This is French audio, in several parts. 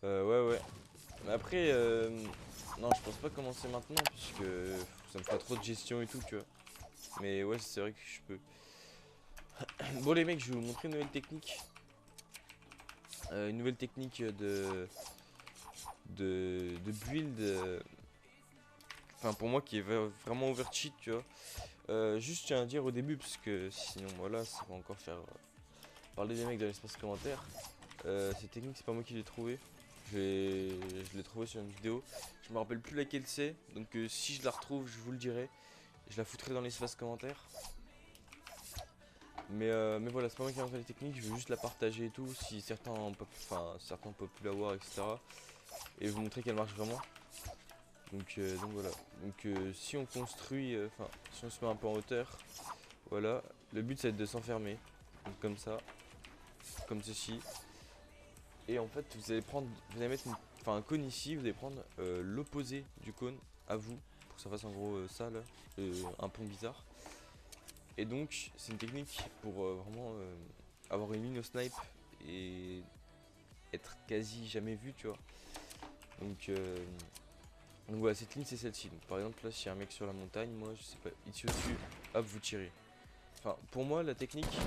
Ouais, ouais. Mais après, non, je pense pas commencer maintenant, puisque ça me fera trop de gestion et tout, tu vois. Mais ouais, c'est vrai que je peux. Bon, les mecs, je vais vous montrer une nouvelle technique. Une nouvelle technique de build. Enfin, pour moi, qui est vraiment overcheat, tu vois. Juste, je tiens à dire au début, parce que sinon, voilà, ça va encore faire parler des mecs dans l'espace commentaire. Cette technique, c'est pas moi qui l'ai trouvé. Je l'ai trouvé sur une vidéo. Je me rappelle plus laquelle c'est. Donc, si je la retrouve, je vous le dirai. Je la foutrai dans l'espace commentaire. Mais voilà, c'est pas moi qui ai inventé la technique. Je veux juste la partager et tout. Si certains peuvent plus l'avoir, etc. Et vous montrer qu'elle marche vraiment. Donc voilà. Donc, si on construit, si on se met un peu en hauteur, voilà. Le but, c'est de s'enfermer. Donc, comme ça, comme ceci. Et en fait, vous allez mettre un cône ici, vous allez prendre l'opposé du cône à vous, pour que ça fasse en gros ça là, un pont bizarre. Et donc, c'est une technique pour vraiment avoir une ligne au snipe et être quasi jamais vu, tu vois. Donc, euh, donc voilà, cette ligne c'est celle-ci. Donc par exemple, là, s'il y a un mec sur la montagne, moi je sais pas, ici au-dessus, hop, vous tirez. Enfin, pour moi, la technique,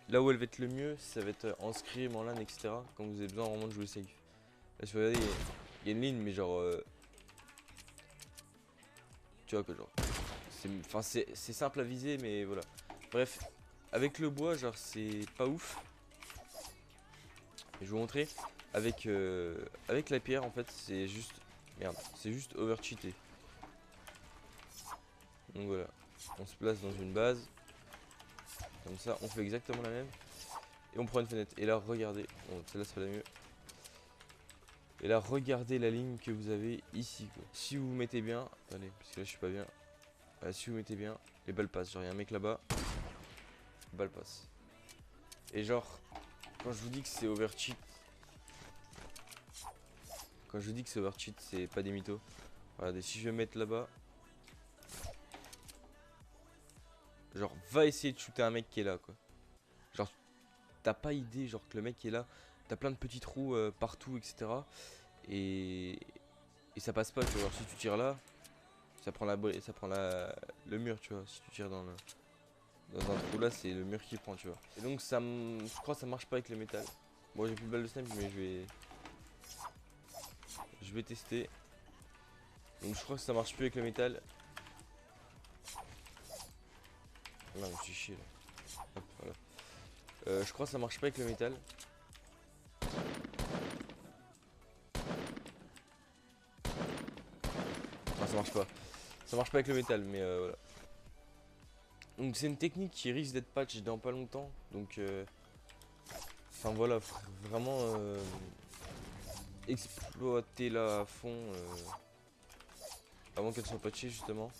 là où elle va être le mieux, ça va être en scrim, en LAN, etc. Quand vous avez besoin vraiment de jouer safe. Là, si vous regardez, il y a une ligne, mais genre. Tu vois que genre. C'est simple à viser, mais voilà. Bref, avec le bois, genre, c'est pas ouf. Je vais vous montrer. Avec la pierre, en fait, c'est juste. Merde, c'est juste overcheaté. Donc voilà. On se place dans une base. Comme ça, on fait exactement la même. Et on prend une fenêtre. Et là, regardez. Bon, celle-là, c'est pas la mieux. Et là, regardez la ligne que vous avez ici, quoi. Si vous vous mettez bien. Attendez, parce que là, je suis pas bien. Si vous mettez bien, les balles passent. Genre, il y a un mec là-bas. Balle passe. Et genre, quand je vous dis que c'est overcheat. Quand je vous dis que c'est overcheat, c'est pas des mythos. Regardez, si je vais mettre là-bas. Genre, va essayer de shooter un mec qui est là, quoi. Genre, t'as pas idée, genre, que le mec qui est là. T'as plein de petits trous partout, etc. Et. Et ça passe pas, tu vois. Alors, si tu tires là, le mur, tu vois. Si tu tires dans un trou là, c'est le mur qui prend, tu vois. Et donc, je crois que ça marche pas avec le métal. Bon, j'ai plus de balle de snipe, mais je vais tester. Donc, je crois que ça marche plus avec le métal. Non, je me suis chié là. Hop, voilà. Je crois que ça marche pas avec le métal. Enfin, ça marche pas. Ça marche pas avec le métal, mais voilà. Donc c'est une technique qui risque d'être patch dans pas longtemps. Donc, enfin voilà, vraiment exploiter la à fond avant qu'elle soit patchée justement.